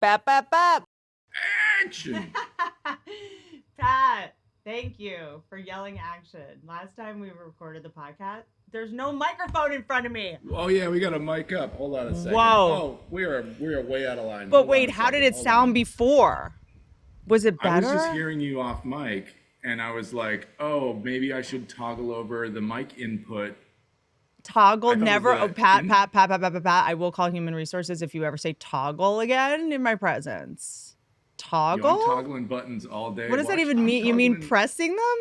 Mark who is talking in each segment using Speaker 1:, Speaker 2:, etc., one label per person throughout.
Speaker 1: Bap, bap, bap.
Speaker 2: Action!
Speaker 1: Pat, thank you for yelling action. Last time we recorded the podcast, there's no microphone in front of me.
Speaker 2: Oh yeah, we got a mic up. Hold on a second.
Speaker 1: Whoa.
Speaker 2: Oh, we are way out of line.
Speaker 1: But
Speaker 2: Hold on
Speaker 1: wait,
Speaker 2: a
Speaker 1: how did
Speaker 2: second.
Speaker 1: it
Speaker 2: Hold
Speaker 1: sound
Speaker 2: on.
Speaker 1: before? Was it better?
Speaker 2: I was just hearing you off mic, and I was like, oh, maybe I should toggle over the mic input.
Speaker 1: Toggle
Speaker 2: I thought it
Speaker 1: never.
Speaker 2: was
Speaker 1: Oh, Pat. I will call human resources if you ever say toggle again in my presence.
Speaker 2: Yo,
Speaker 1: Toggle?
Speaker 2: I'm toggling buttons all day.
Speaker 1: What does that
Speaker 2: Watch,
Speaker 1: even
Speaker 2: I'm
Speaker 1: mean? You mean
Speaker 2: toggling-
Speaker 1: pressing them?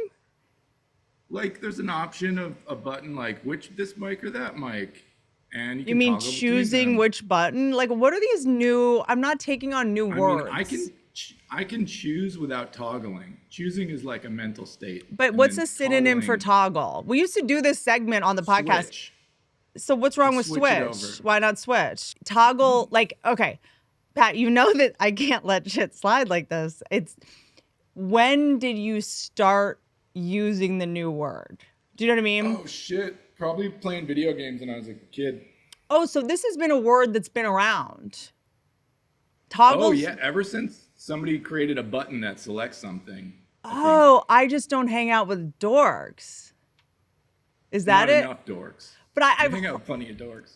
Speaker 2: Like, there's an option of a button like this mic or that mic, and you
Speaker 1: You
Speaker 2: can
Speaker 1: mean
Speaker 2: toggle between
Speaker 1: choosing
Speaker 2: them.
Speaker 1: which button? Like, what are these new? I'm not taking on new words.
Speaker 2: I mean, I can choose without toggling. Choosing is like a mental state.
Speaker 1: But
Speaker 2: and
Speaker 1: what's
Speaker 2: then
Speaker 1: a synonym for toggle? We used to do this segment on the podcast.
Speaker 2: Switch.
Speaker 1: So what's wrong with
Speaker 2: Switch it
Speaker 1: switch?
Speaker 2: over.
Speaker 1: Why not switch? Toggle, like, okay, Pat, you know that I can't let shit slide like this. It's when did you start using the new word? Do you know what I mean?
Speaker 2: Oh shit! Probably playing video games when I was a kid.
Speaker 1: Oh, so this has been a word that's been around. Toggles.
Speaker 2: Oh yeah, ever since somebody created a button that selects something.
Speaker 1: Oh, I just don't hang out with dorks. Is that
Speaker 2: Not
Speaker 1: it?
Speaker 2: enough dorks.
Speaker 1: But
Speaker 2: I
Speaker 1: I've
Speaker 2: hang out with plenty of dorks.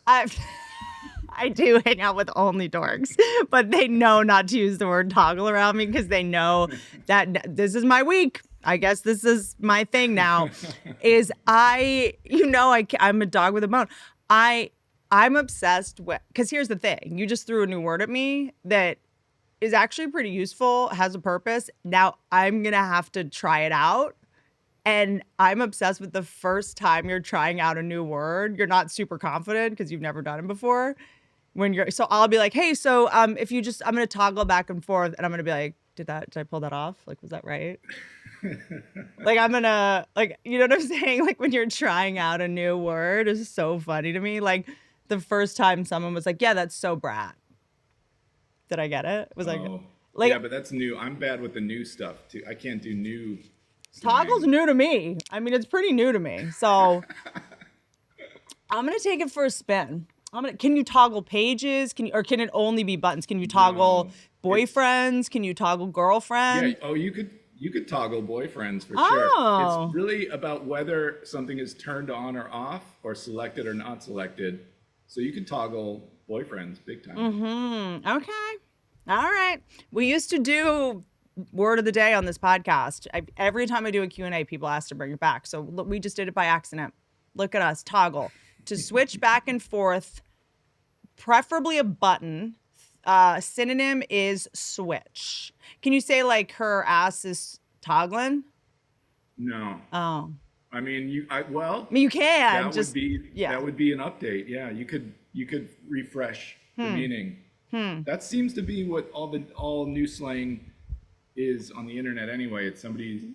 Speaker 1: I do hang out with only dorks, but they know not to use the word toggle around me because they know that this is my week. I guess this is my thing now. I'm a dog with a bone. I'm obsessed with, because here's the thing. You just threw a new word at me that is actually pretty useful, has a purpose. Now I'm going to have to try it out. And I'm obsessed with the first time you're trying out a new word. You're not super confident because you've never done it before. So I'll be like, hey, so if you just, I'm going to toggle back and forth, and I'm going to be like, did I pull that off? Like, was that right? Like, I'm going to, like, you know what I'm saying? Like, when you're trying out a new word, is so funny to me. Like, the first time someone was like, yeah, that's so brat. Did I get it? Was like,
Speaker 2: yeah, but that's new. I'm bad with the new stuff too. I can't do new.
Speaker 1: Toggle's new to me. I mean, it's pretty new to me. So I'm gonna take it for a spin. Can you toggle pages? Can it only be buttons? Can you toggle boyfriends? Can you toggle girlfriend?
Speaker 2: Yeah. Oh, you could toggle boyfriends for
Speaker 1: Oh.
Speaker 2: sure. It's really about whether something is turned on or off, or selected or not selected. So you can toggle boyfriends big time.
Speaker 1: Mm-hmm. Okay. All right. We used to do word of the day on this podcast. Every time I do a Q&A, people ask to bring it back. So look, we just did it by accident. Look at us. Toggle. To switch back and forth, preferably a button. Synonym is switch. Can you say like her ass is toggling?
Speaker 2: No.
Speaker 1: Oh.
Speaker 2: I mean, you can.
Speaker 1: Yeah.
Speaker 2: That would be an update. Yeah, you could refresh the meaning. That seems to be what all new slang is on the internet anyway. It's somebody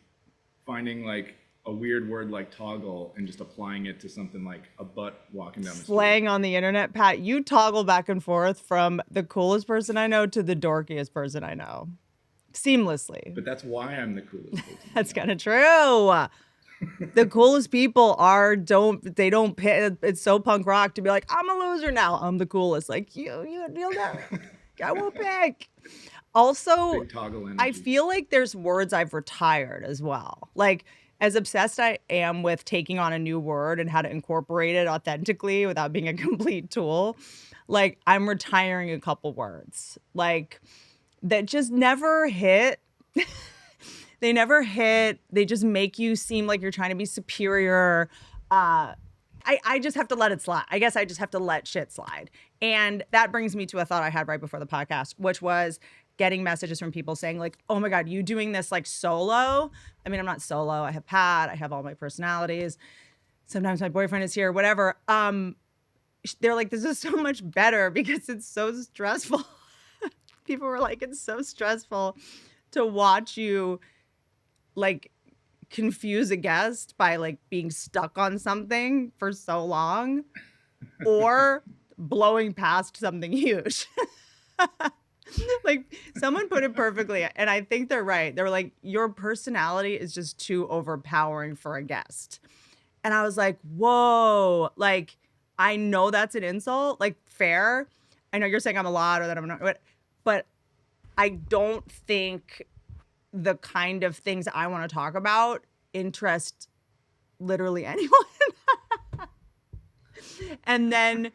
Speaker 2: finding like a weird word like toggle and just applying it to something like a butt walking down the street.
Speaker 1: Slang on the internet. Pat, you toggle back and forth from the coolest person I know to the dorkiest person I know. Seamlessly.
Speaker 2: But that's why I'm the coolest person.
Speaker 1: That's kind of true. The coolest people they don't pick. It's so punk rock to be like, I'm a loser now. I'm the coolest. Like you'll never. I won't pick. Also,
Speaker 2: Big toggle energy.
Speaker 1: I feel like there's words I've retired as well. Like, as obsessed I am with taking on a new word and how to incorporate it authentically without being a complete tool, like I'm retiring a couple words. Like, that just never hit. They never hit. They just make you seem like you're trying to be superior. I just have to let it slide. I guess I just have to let shit slide. And that brings me to a thought I had right before the podcast, which was getting messages from people saying like, oh my God, you doing this like solo? I mean, I'm not solo. I have Pat. I have all my personalities. Sometimes my boyfriend is here, whatever. They're like, this is so much better because it's so stressful. People were like, it's so stressful to watch you like confuse a guest by like being stuck on something for so long or blowing past something huge. Like someone put it perfectly, and I think they're right. They were like, your personality is just too overpowering for a guest. And I was like, whoa, like, I know that's an insult, like fair. I know you're saying I'm a lot or that I'm not, but I don't think the kind of things I want to talk about interest literally anyone. And then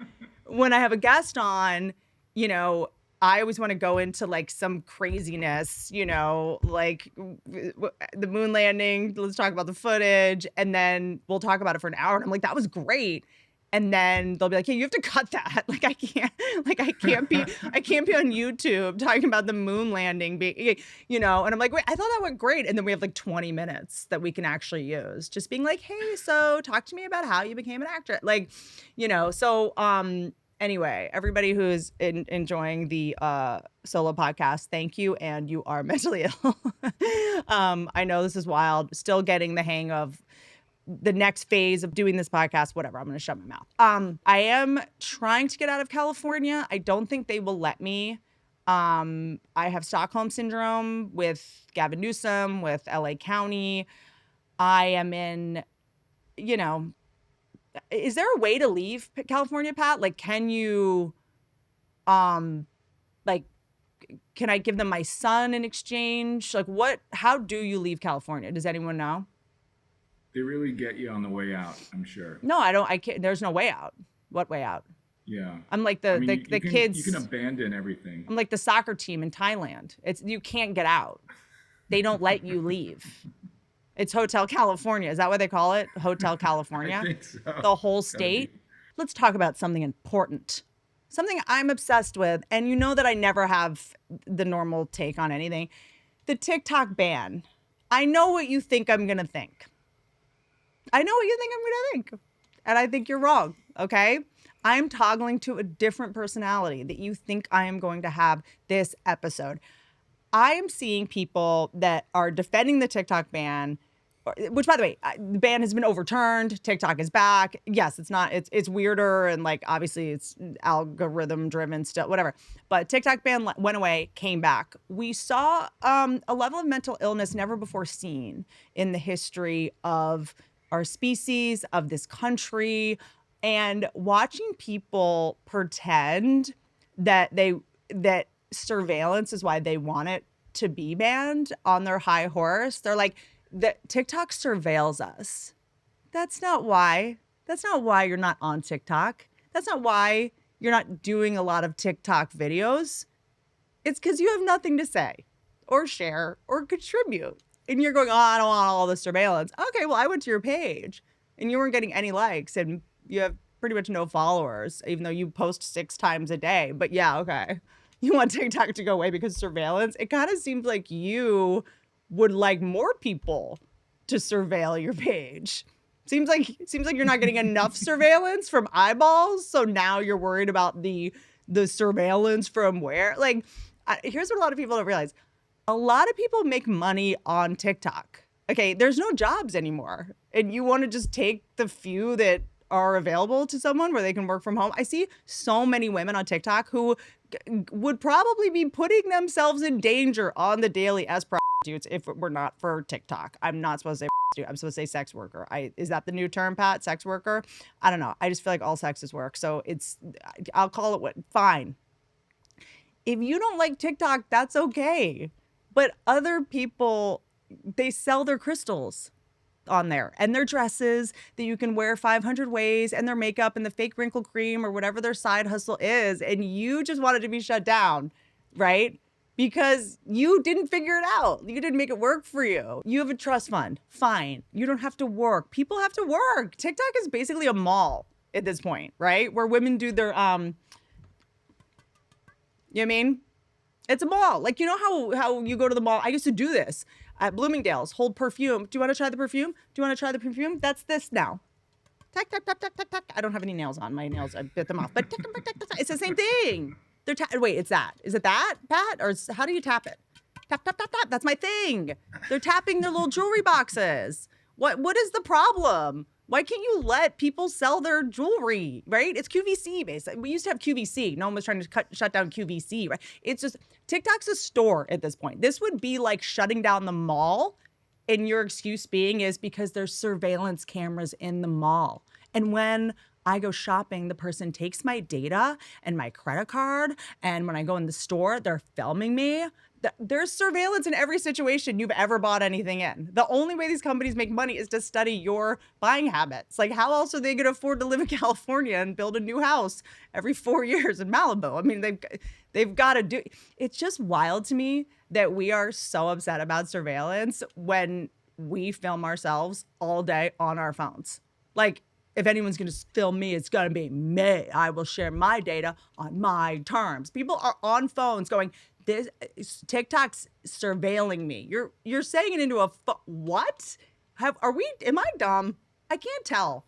Speaker 1: when I have a guest on, you know, I always want to go into like some craziness, you know, like the moon landing. Let's talk about the footage. And then we'll talk about it for an hour. And I'm like, that was great. And then they'll be like, hey, you have to cut that. Like, I can't be on YouTube talking about the moon landing, you know? And I'm like, wait, I thought that went great. And then we have like 20 minutes that we can actually use. Just being like, hey, so talk to me about how you became an actress. Like, you know, so, anyway, everybody who's enjoying the solo podcast, thank you. And you are mentally ill. I know this is wild. Still getting the hang of the next phase of doing this podcast, whatever. I'm going to shut my mouth. I am trying to get out of California. I don't think they will let me. I have Stockholm syndrome with Gavin Newsom, with LA County. I am in, you know, is there a way to leave California, Pat? Like, can you, like, can I give them my son in exchange? Like, how do you leave California? Does anyone know?
Speaker 2: They really get you on the way out, I'm sure.
Speaker 1: No, I can't. There's no way out. What way out?
Speaker 2: Yeah.
Speaker 1: I'm like the kids.
Speaker 2: You can abandon everything.
Speaker 1: I'm like the soccer team in Thailand. You can't get out. They don't let you leave. It's Hotel California. Is that what they call it? Hotel California?
Speaker 2: I think so.
Speaker 1: The whole state? Let's talk about something important. Something I'm obsessed with. And you know that I never have the normal take on anything. The TikTok ban. I know what you think I'm going to think. I know what you think I'm going to think. And I think you're wrong, okay? I'm toggling to a different personality that you think I am going to have this episode. I am seeing people that are defending the TikTok ban, which, by the way, the ban has been overturned. TikTok is back. Yes, it's weirder and, like, obviously it's algorithm driven still, whatever. But TikTok ban went away, came back. We saw a level of mental illness never before seen in the history of our species, of this country, and watching people pretend that surveillance is why they want it to be banned on their high horse. They're like, TikTok surveils us. That's not why. That's not why you're not on TikTok. That's not why you're not doing a lot of TikTok videos. It's because you have nothing to say or share or contribute. And you're going, oh, I don't want all the surveillance. Okay, well, I went to your page and you weren't getting any likes and you have pretty much no followers, even though you post 6 times a day. But yeah, okay. You want TikTok to go away because surveillance? It kind of seems like you would like more people to surveil your page. Seems like you're not getting enough surveillance from eyeballs. So now you're worried about the surveillance from where? Like, here's what a lot of people don't realize. A lot of people make money on TikTok. Okay, there's no jobs anymore. And you want to just take the few that are available to someone where they can work from home. I see so many women on TikTok who would probably be putting themselves in danger on the daily as prostitutes if it were not for TikTok. I'm not supposed to say prostitute. I'm supposed to say sex worker. Is that the new term, Pat? Sex worker? I don't know. I just feel like all sex is work. So I'll call it fine. If you don't like TikTok, that's okay. But other people, they sell their crystals on there and their dresses that you can wear 500 ways and their makeup and the fake wrinkle cream or whatever their side hustle is. And you just wanted to be shut down, right? Because you didn't figure it out. You didn't make it work for you. You have a trust fund. Fine. You don't have to work. People have to work. TikTok is basically a mall at this point, right? Where women do their, you know what I mean? It's a mall. Like, you know how you go to the mall? I used to do this at Bloomingdale's. Hold perfume. Do you want to try the perfume? Do you want to try the perfume? That's this now. Tack, tack, tack, tack, tack, tack. I don't have any nails on. My nails, I bit them off. But tack, tack, tack, tack. It's the same thing. Wait, it's that. Is it that, Pat? Or how do you tap it? Tap, tap, tap, tap. That's my thing. They're tapping their little jewelry boxes. What is the problem? Why can't you let people sell their jewelry, right? It's QVC based. We used to have QVC. No one was trying to shut down QVC, right? It's just, TikTok's a store at this point. This would be like shutting down the mall, and your excuse being is because there's surveillance cameras in the mall. And when I go shopping, the person takes my data and my credit card, and when I go in the store, they're filming me. There's surveillance in every situation you've ever bought anything in. The only way these companies make money is to study your buying habits. Like, how else are they going to afford to live in California and build a new house every 4 years in Malibu? I mean, they've got to do. It's just wild to me that we are so upset about surveillance when we film ourselves all day on our phones. Like, if anyone's going to film me, it's going to be me. I will share my data on my terms. People are on phones going, this TikTok's surveilling me. You're saying it into a what? Am I dumb? I can't tell.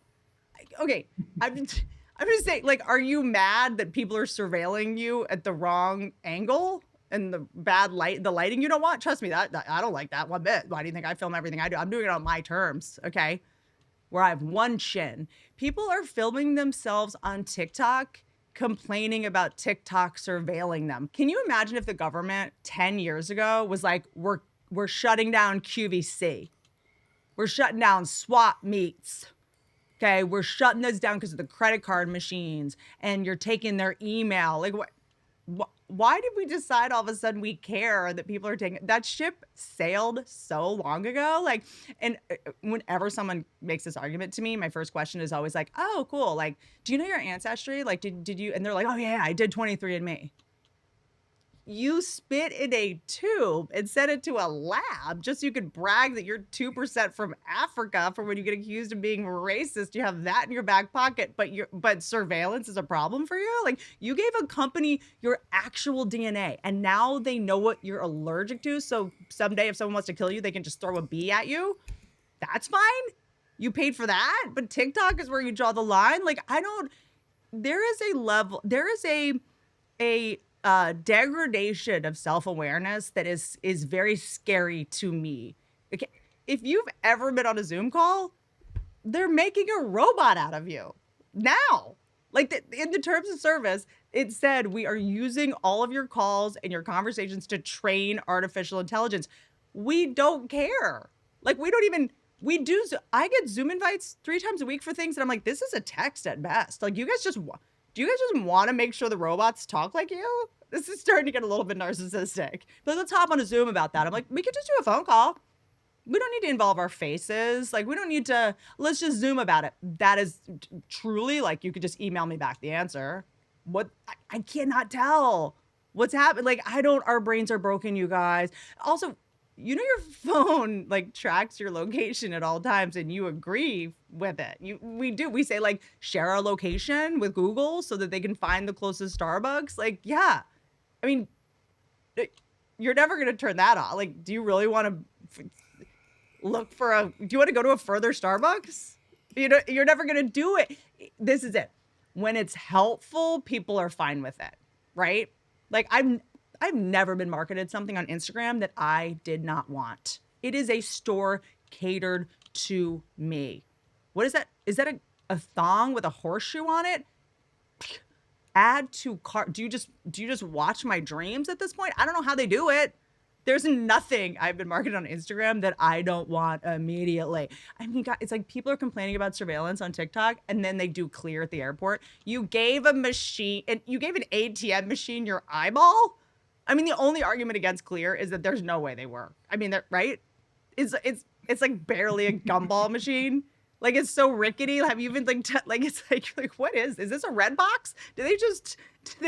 Speaker 1: Okay, I'm just saying, like, are you mad that people are surveilling you at the wrong angle and the bad light, the lighting you don't want? Trust me, that I don't like that one bit. Why do you think I film everything I do? I'm doing it on my terms, okay? Where I have one chin. People are filming themselves on TikTok, complaining about TikTok surveilling them. Can you imagine if the government 10 years ago was like, we're shutting down QVC. We're shutting down swap meets. Okay, we're shutting those down because of the credit card machines and you're taking their email. Like, why did we decide all of a sudden we care that people are taking that ship sailed so long ago? Like, and whenever someone makes this argument to me, my first question is always like, oh, cool. Like, do you know your ancestry? Like, did you? And they're like, oh yeah, I did 23andMe. You spit in a tube and sent it to a lab just so you could brag that you're 2% from Africa for when you get accused of being racist. You have that in your back pocket, but surveillance is a problem for you? Like, you gave a company your actual DNA and now they know what you're allergic to. So someday if someone wants to kill you, they can just throw a bee at you. That's fine. You paid for that. But TikTok is where you draw the line. Like, there is a level, there is a degradation of self-awareness that is very scary to me. Okay. If you've ever been on a Zoom call, they're making a robot out of you now. Like, in the terms of service, it said we are using all of your calls and your conversations to train artificial intelligence. We don't care. Like, I get Zoom invites 3 times a week for things and I'm like, this is a text at best. Like, do you guys just want to make sure the robots talk like you? This is starting to get a little bit narcissistic. But let's hop on a Zoom about that. I'm like, we could just do a phone call. We don't need to involve our faces. Like, we don't need to, let's just Zoom about it. That is truly, like, you could just email me back the answer. I cannot tell what's happening. Like, our brains are broken, you guys. Also, you know, your phone like tracks your location at all times and you agree with it. We say like, share our location with Google so that they can find the closest Starbucks. Like, yeah. I mean, you're never going to turn that off. Like, do you really want to do you want to go to a further Starbucks? You know, you're never going to do it. This is it. When it's helpful, people are fine with it, right? Like, I've never been marketed something on Instagram that I did not want. It is a store catered to me. What is that? Is that a thong with a horseshoe on it? Add to cart. Do you just watch my dreams at this point? I don't know how they do it. There's nothing I've been marketed on Instagram that I don't want immediately. I mean, God, it's like people are complaining about surveillance on TikTok and then they do Clear at the airport. You gave an ATM machine your eyeball? I mean, the only argument against Clear is that there's no way they work. I mean, right? It's like barely a gumball machine. Like, it's so rickety. Have you even it's like what is this a red box? Do they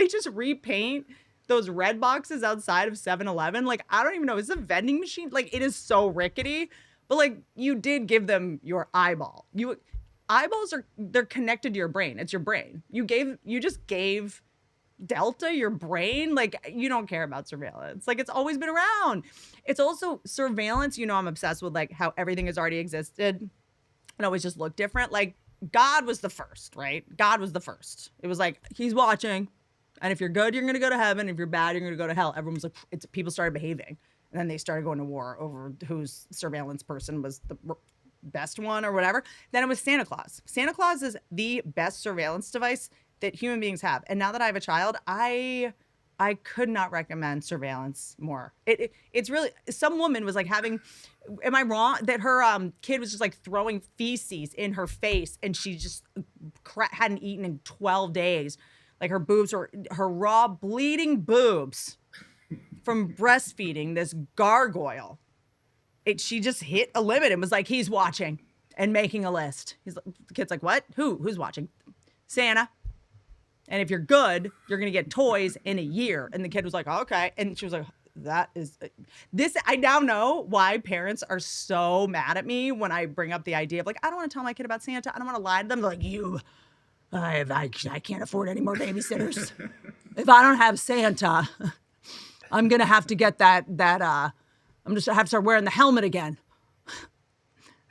Speaker 1: just repaint those red boxes outside of 7-Eleven? Like, I don't even know. Is it a vending machine? Like, it is so rickety. But like, you did give them your eyeball. Eyeballs they're connected to your brain. It's your brain. You just gave Delta your brain. Like, you don't care about surveillance. Like, it's always been around. It's also surveillance. You know, I'm obsessed with like how everything has already existed and always just look different. Like, God was the first, right? God was the first. It was like, he's watching. And if you're good, you're going to go to heaven. If you're bad, you're going to go to hell. Everyone was like, people started behaving. And then they started going to war over whose surveillance person was the best one or whatever. Then it was Santa Claus. Santa Claus is the best surveillance device that human beings have. And now that I have a child, I could not recommend surveillance more. It's really, some woman was like having, am I wrong? That her kid was just like throwing feces in her face and she just hadn't eaten in 12 days. Like, her boobs were, her raw bleeding boobs from breastfeeding this gargoyle. She just hit a limit and was like, he's watching and making a list. The kid's like, what? Who's watching? Santa. And if you're good, you're going to get toys in a year. And the kid was like, okay. And she was like, that is this. I now know why parents are so mad at me when I bring up the idea of like, I don't want to tell my kid about Santa. I don't want to lie to them. They're like, I can't afford any more babysitters. If I don't have Santa, I'm going to have to get I'm just have to start wearing the helmet again.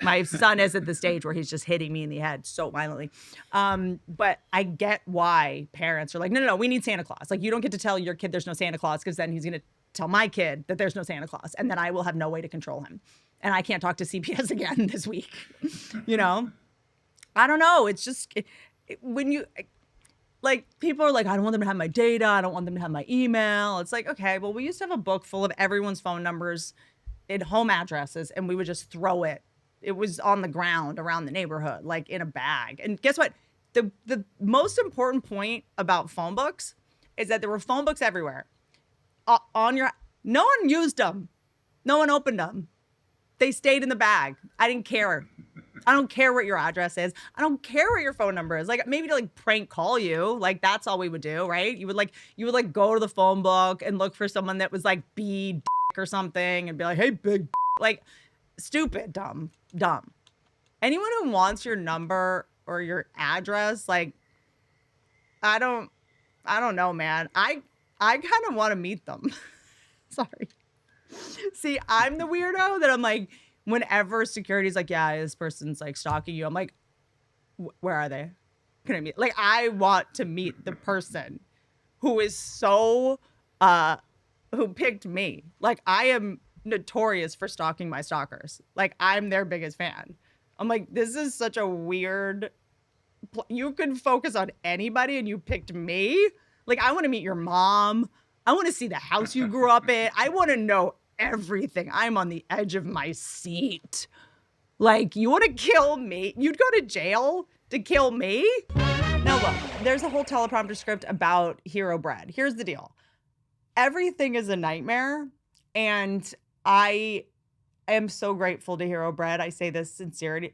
Speaker 1: My son is at the stage where he's just hitting me in the head so violently. But I get why parents are like, no, we need Santa Claus. Like, you don't get to tell your kid there's no Santa Claus because then he's going to tell my kid that there's no Santa Claus. And then I will have no way to control him. And I can't talk to CPS again this week. You know? I don't know. It's just when you... Like, people are like, I don't want them to have my data. I don't want them to have my email. It's like, okay, well, we used to have a book full of everyone's phone numbers and home addresses, and we would just throw it. It was on the ground around the neighborhood, like in a bag. And guess what? The most important point about phone books is that there were phone books everywhere. No one used them. No one opened them. They stayed in the bag. I didn't care. I don't care what your address is. I don't care what your phone number is. Like, maybe to like prank call you. Like, that's all we would do, right? You would go to the phone book and look for someone that was like B or something and be like, hey, big like stupid, dumb. Anyone who wants your number or your address, like, I don't know, man. I kind of want to meet them. Sorry. See, I'm the weirdo that I'm like, whenever security's like, yeah, this person's like stalking you, I'm like, where are they? Can I meet? Like, I want to meet the person who is so, who picked me. Like, I am notorious for stalking my stalkers. Like, I'm their biggest fan. I'm like, this is such a weird, you could focus on anybody and you picked me. Like, I want to meet your mom. I want to see the house you grew up in. I want to know everything. I'm on the edge of my seat. Like, you want to kill me? You'd go to jail to kill me? Now look, there's a whole teleprompter script about Hero Bread. Here's the deal. Everything is a nightmare, and I am so grateful to Hero Bread. I say this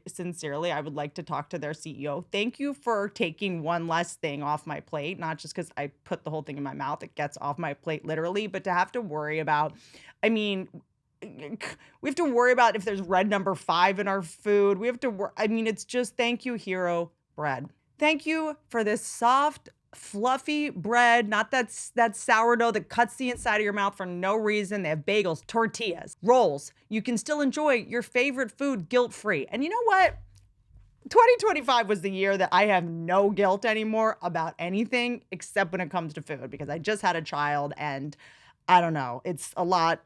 Speaker 1: sincerely. I would like to talk to their CEO. Thank you for taking one less thing off my plate, not just because I put the whole thing in my mouth. It gets off my plate literally, but to have to worry about, I mean, we have to worry about if there's red number 5 in our food. We have to it's just thank you, Hero Bread. Thank you for this soft, fluffy bread, not that sourdough that cuts the inside of your mouth for no reason. They have bagels, tortillas, rolls. You can still enjoy your favorite food guilt-free. And you know what? 2025 was the year that I have no guilt anymore about anything except when it comes to food, because I just had a child and I don't know. It's a lot.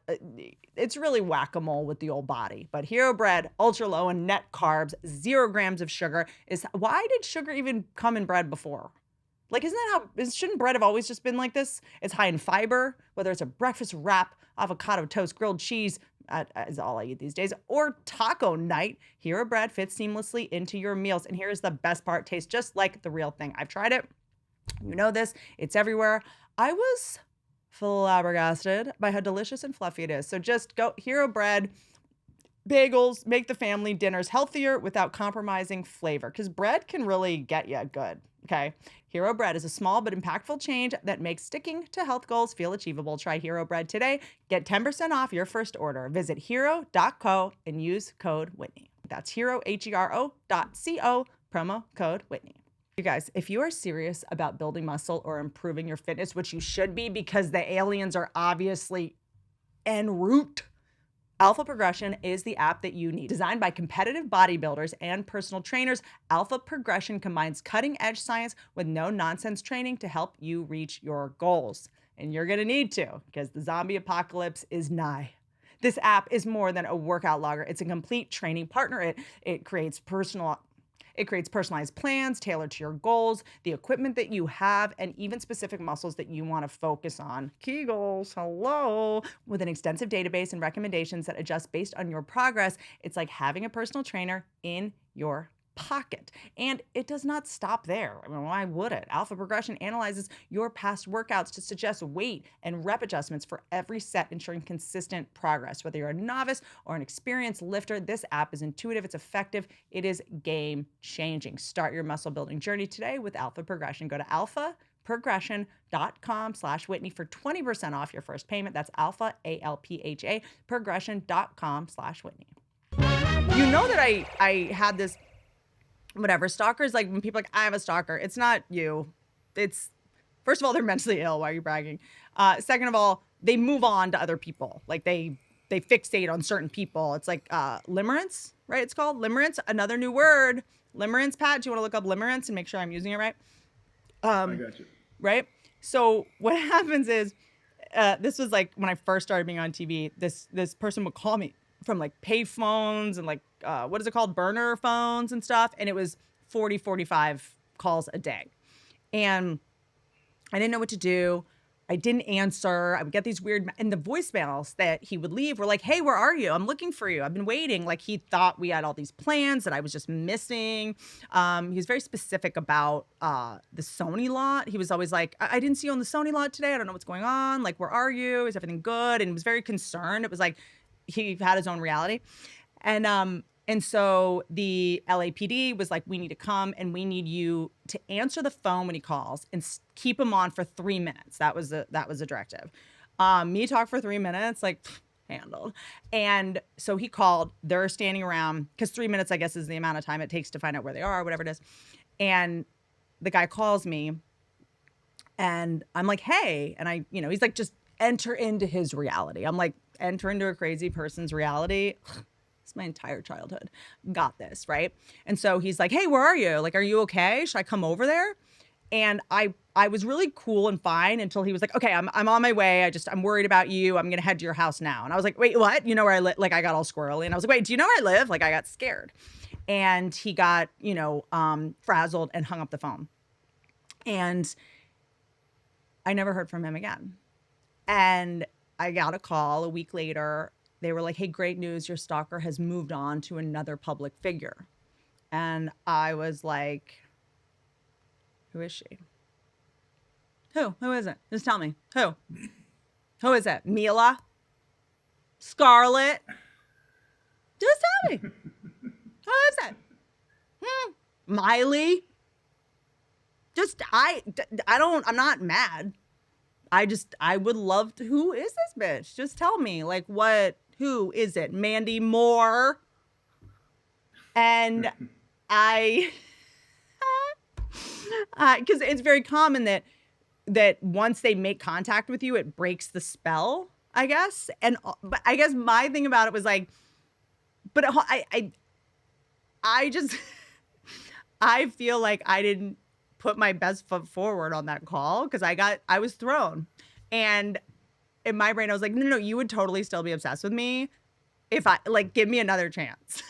Speaker 1: It's really whack-a-mole with the old body. But Hero Bread, ultra low in net carbs, 0 grams of sugar. Why did sugar even come in bread before? Like, shouldn't bread have always just been like this? It's high in fiber, whether it's a breakfast wrap, avocado toast, grilled cheese, is all I eat these days, or taco night. Hero Bread fits seamlessly into your meals. And here's the best part. Tastes just like the real thing. I've tried it. You know this. It's everywhere. I was flabbergasted by how delicious and fluffy it is. So just go Hero Bread. Bagels, make the family dinners healthier without compromising flavor, because bread can really get you good, okay? Hero Bread is a small but impactful change that makes sticking to health goals feel achievable. Try Hero Bread today. Get 10% off your first order. Visit hero.co and use code Whitney. That's hero.co, promo code Whitney. You guys, if you are serious about building muscle or improving your fitness, which you should be because the aliens are obviously en route, Alpha Progression is the app that you need. Designed by competitive bodybuilders and personal trainers, Alpha Progression combines cutting-edge science with no-nonsense training to help you reach your goals. And you're gonna need to, because the zombie apocalypse is nigh. This app is more than a workout logger. It's a complete training partner. It creates personalized plans tailored to your goals, the equipment that you have, and even specific muscles that you want to focus on. Kegels, hello. With an extensive database and recommendations that adjust based on your progress, it's like having a personal trainer in your pocket. And it does not stop there. I mean, why would it? Alpha Progression analyzes your past workouts to suggest weight and rep adjustments for every set, ensuring consistent progress. Whether you're a novice or an experienced lifter, this app is intuitive, it's effective, it is game changing. Start your muscle building journey today with Alpha Progression. Go to alphaprogression.com/Whitney for 20% off your first payment. That's alpha, ALPHA, progression.com/Whitney. You know that I had this, whatever, stalkers, like when people are like, I have a stalker. It's not you. It's, first of all, they're mentally ill. Why are you bragging? Second of all, they move on to other people. Like they fixate on certain people. It's like limerence, right? It's called limerence. Another new word. Limerence, Pat. Do you want to look up limerence and make sure I'm using it right?
Speaker 2: I got you.
Speaker 1: Right? So what happens is, this was like when I first started being on TV, this person would call me from like pay phones and like, what is it called? Burner phones and stuff. And it was 40, 45 calls a day. And I didn't know what to do. I didn't answer. I would get these weird, and the voicemails that he would leave were like, hey, where are you? I'm looking for you. I've been waiting. Like he thought we had all these plans that I was just missing. He was very specific about the Sony lot. He was always like, I didn't see you on the Sony lot today. I don't know what's going on. Like, where are you? Is everything good? And he was very concerned. It was like he had his own reality. And so the LAPD was like, we need to come and we need you to answer the phone when he calls and keep him on for 3 minutes. That was the directive. Me talk for 3 minutes, like handled. And so he called. They're standing around because 3 minutes, I guess, is the amount of time it takes to find out where they are, whatever it is. And the guy calls me, and I'm like, hey, and he's like, just enter into his reality. I'm like, enter into a crazy person's reality. It's my entire childhood. Got this, right? And so he's like, hey, where are you? Like, are you okay? Should I come over there? And I was really cool and fine until he was like, okay, I'm on my way. I'm worried about you. I'm going to head to your house now. And I was like, wait, what? You know where I live? Like, I got all squirrely. And I was like, wait, do you know where I live? Like, I got scared. And he got, frazzled and hung up the phone. And I never heard from him again. And I got a call a week later. They were like, hey, great news. Your stalker has moved on to another public figure. And I was like, who is she? Who? Who is it? Just tell me. Who? Who is it? Mila? Scarlett? Just tell me. Who is it? Miley? I'm not mad. I would love to, who is this bitch? Just tell me, like, who is it? Mandy Moore? And because it's very common that once they make contact with you, it breaks the spell, I guess. But I guess my thing about it was like, but I just, I feel like I didn't put my best foot forward on that call because I was thrown. And in my brain, I was like, no, you would totally still be obsessed with me if give me another chance.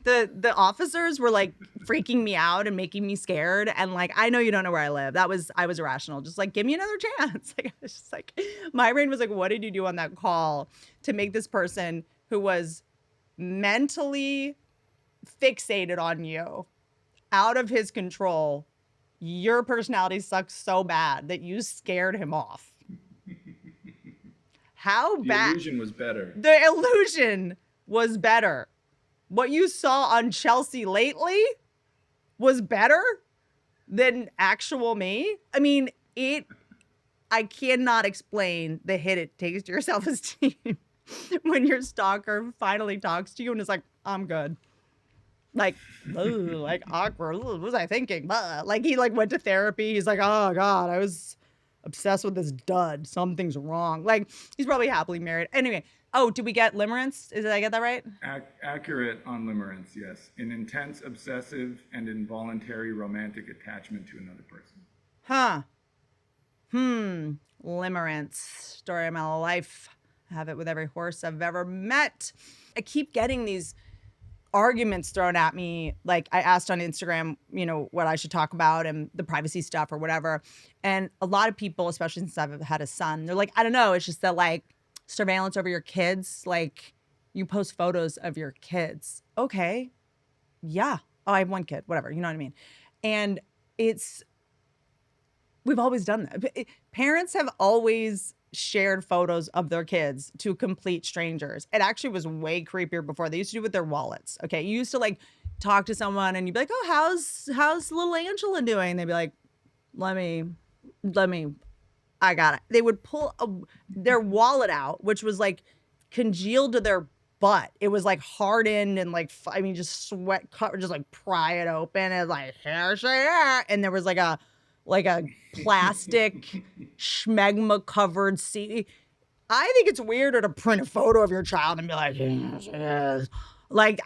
Speaker 1: The officers were like freaking me out and making me scared. And like, I know you don't know where I live. I was irrational. Just like, give me another chance. Like, it's just like, my brain was like, what did you do on that call to make this person who was mentally fixated on you out of his control? Your personality sucks so bad that you scared him off. How bad?
Speaker 2: The illusion was better.
Speaker 1: The illusion was better. What you saw on Chelsea lately was better than actual me. I mean, I cannot explain the hit it takes to your self-esteem when your stalker finally talks to you and is like, I'm good. Like, ooh, like awkward. Ooh, what was I thinking? Like he went to therapy. He's like, oh God, I was obsessed with this dud. Something's wrong. Like he's probably happily married. Anyway. Oh, did we get limerence? Did I get that right?
Speaker 2: Accurate on limerence, yes. An intense, obsessive, and involuntary romantic attachment to another person.
Speaker 1: Huh. Limerence. Story of my life. I have it with every horse I've ever met. I keep getting these arguments thrown at me. Like I asked on Instagram, what I should talk about and the privacy stuff or whatever. And a lot of people, especially since I've had a son, they're like, I don't know. It's just that like, surveillance over your kids, like you post photos of your kids. Okay. Yeah. Oh, I have one kid, whatever, you know what I mean? And we've always done that. Parents have always shared photos of their kids to complete strangers. It actually was way creepier before. They used to do it with their wallets. Okay. You used to like talk to someone and you'd be like, oh, how's little Angela doing? And they'd be like, let me, I got it. They would pull their wallet out, which was like congealed to their butt. It was like hardened and like, just sweat covered, just like pry it open and like, here she is. And there was like a plastic schmegma covered seat. I think it's weirder to print a photo of your child and be like, here she is. Like,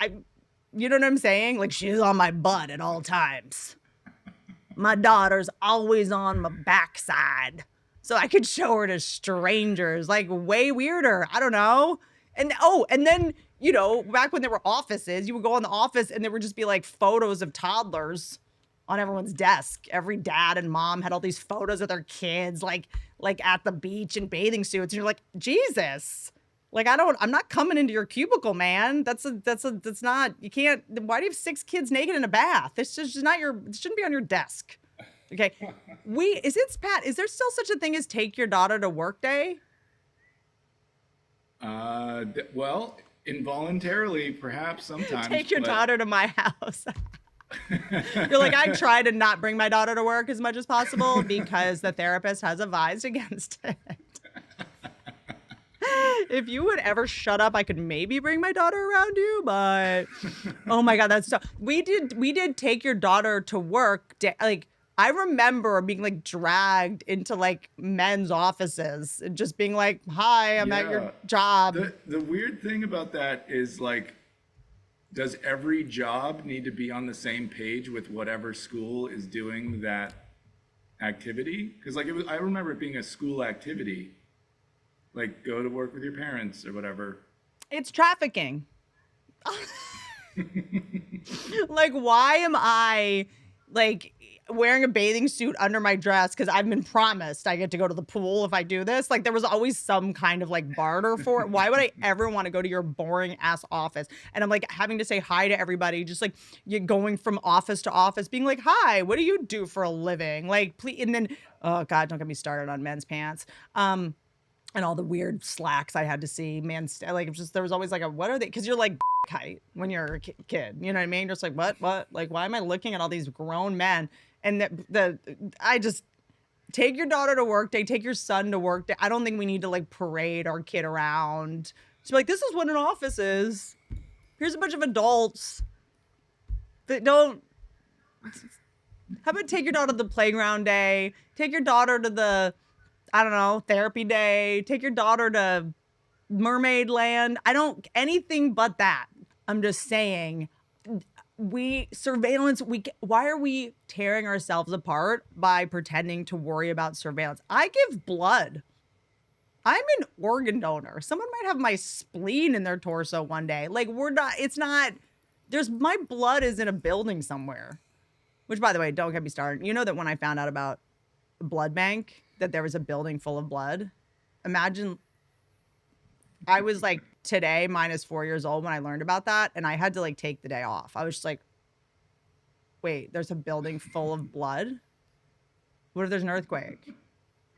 Speaker 1: you know what I'm saying? Like, she's on my butt at all times. My daughter's always on my backside. So I could show her to strangers, like way weirder. I don't know. And then, back when there were offices, you would go in the office and there would just be like photos of toddlers on everyone's desk. Every dad and mom had all these photos of their kids, like at the beach in bathing suits. And you're like, Jesus, like, I'm not coming into your cubicle, man. That's not, you can't, why do you have 6 kids naked in a bath? It's just not it shouldn't be on your desk. Okay. Pat, is there still such a thing as take your daughter to work day?
Speaker 2: Well, involuntarily, perhaps sometimes.
Speaker 1: Take your daughter to my house. You're like, I try to not bring my daughter to work as much as possible because the therapist has advised against it. If you would ever shut up, I could maybe bring my daughter around you, but oh my God, that's so. We did take your daughter to work. Like, I remember being like dragged into like men's offices and just being like, hi, I'm at your job.
Speaker 2: The weird thing about that is like, does every job need to be on the same page with whatever school is doing that activity? Because like I remember it being a school activity, like go to work with your parents or whatever.
Speaker 1: It's trafficking. Like, why am I like wearing a bathing suit under my dress because I've been promised I get to go to the pool if I do this? Like, there was always some kind of like barter for it. Why would I ever want to go to your boring ass office? And I'm like having to say hi to everybody, just like you're going from office to office, being like, hi, what do you do for a living? Like, please. And then, oh God, don't get me started on men's pants. And all the weird slacks I had to see, man. Like, there was always like what are they? Because you're like height when you're a kid, you know what I mean? Just like, what? Like, why am I looking at all these grown men? And I just take your daughter to work day, take your son to work day. I don't think we need to like parade our kid around. So like, this is what an office is. Here's a bunch of adults that don't. How about take your daughter to the playground day? Take your daughter to the, I don't know, therapy day. Take your daughter to mermaid land. Anything but that. I'm just saying, why are we tearing ourselves apart by pretending to worry about surveillance? I give blood. I'm an organ donor. Someone might have my spleen in their torso one day. Like, my blood is in a building somewhere. Which, by the way, don't get me started. You know that when I found out about a blood bank, that there was a building full of blood. Imagine, I was like today -4 years old when I learned about that, and I had to like take the day off. I was just like, wait, there's a building full of blood? What if there's an earthquake?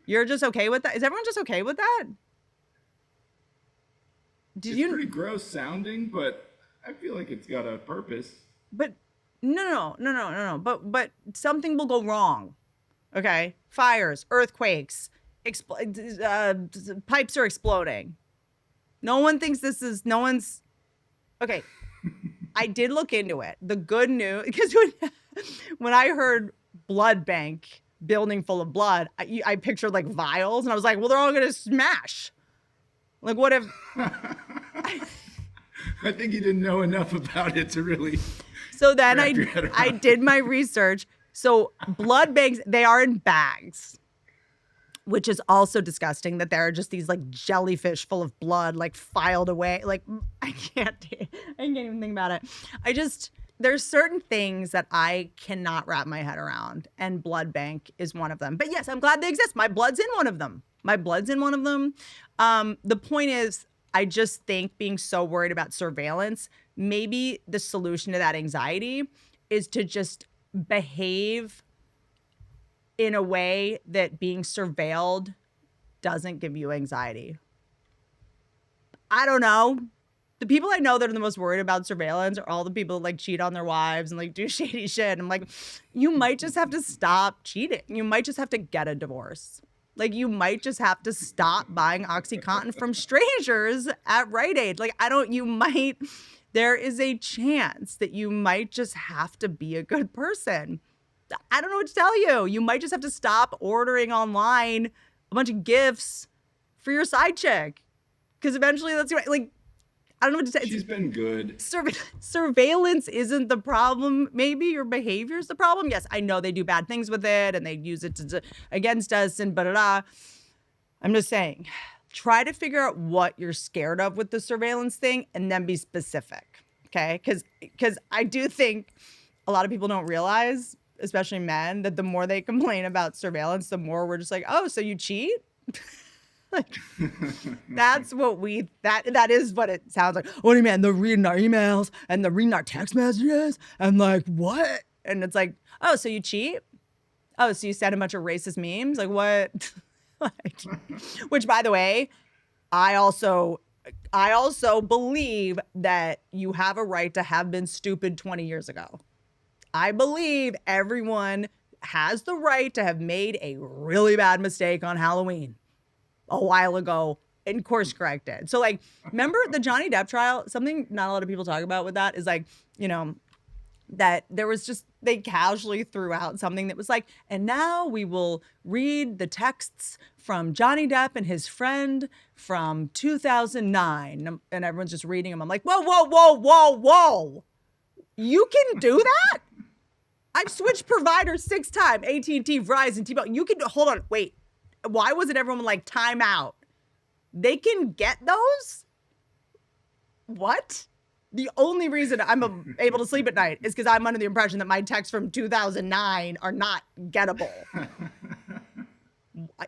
Speaker 1: You're just okay with that? Is everyone just okay with that?
Speaker 2: It's pretty gross sounding, but I feel like it's got a purpose.
Speaker 1: But no. But something will go wrong. Okay? Fires, earthquakes, pipes are exploding. No one's, okay. I did look into it. The good news, because when I heard blood bank, building full of blood, I pictured like vials, and I was like, well, they're all going to smash. Like, what if...
Speaker 2: I think you didn't know enough about it to really...
Speaker 1: So then I did my research. So blood banks, they are in bags, which is also disgusting, that there are just these like jellyfish full of blood, like filed away. Like, I can't even think about it. There's certain things that I cannot wrap my head around, and blood bank is one of them. But yes, I'm glad they exist. My blood's in one of them. The point is, I just think being so worried about surveillance, maybe the solution to that anxiety is to just behave in a way that being surveilled doesn't give you anxiety. I don't know. The people I know that are the most worried about surveillance are all the people that like cheat on their wives and like do shady shit. I'm like, you might just have to stop cheating. You might just have to get a divorce. Like, you might just have to stop buying OxyContin from strangers at Rite Aid. Like, there is a chance that you might just have to be a good person. I don't know what to tell you. You might just have to stop ordering online a bunch of gifts for your side chick. Because eventually that's like, I don't know what to say.
Speaker 2: She's been good.
Speaker 1: Surveillance isn't the problem. Maybe your behavior is the problem. Yes, I know they do bad things with it and they use it against us and blah. I'm just saying, try to figure out what you're scared of with the surveillance thing and then be specific, okay? Because I do think a lot of people don't realize, especially men, that the more they complain about surveillance, the more we're just like, oh, so you cheat? Like, that's what that is what it sounds like. What do you mean? They're reading our emails and they're reading our text messages and like, what? And it's like, oh, so you cheat? Oh, so you send a bunch of racist memes? Like, what? Like, which, by the way, I also believe that you have a right to have been stupid 20 years ago. I believe everyone has the right to have made a really bad mistake on Halloween a while ago and course corrected. So like, remember the Johnny Depp trial? Something not a lot of people talk about with that is like, you know, that there was just, they casually threw out something that was like, and now we will read the texts from Johnny Depp and his friend from 2009. And everyone's just reading them. I'm like, whoa, whoa, whoa, whoa, whoa. You can do that? I've switched providers 6 times, AT&T, Verizon, T-Mobile. You can, hold on, wait. Why wasn't everyone like, time out? They can get those? What? The only reason I'm able to sleep at night is because I'm under the impression that my texts from 2009 are not gettable.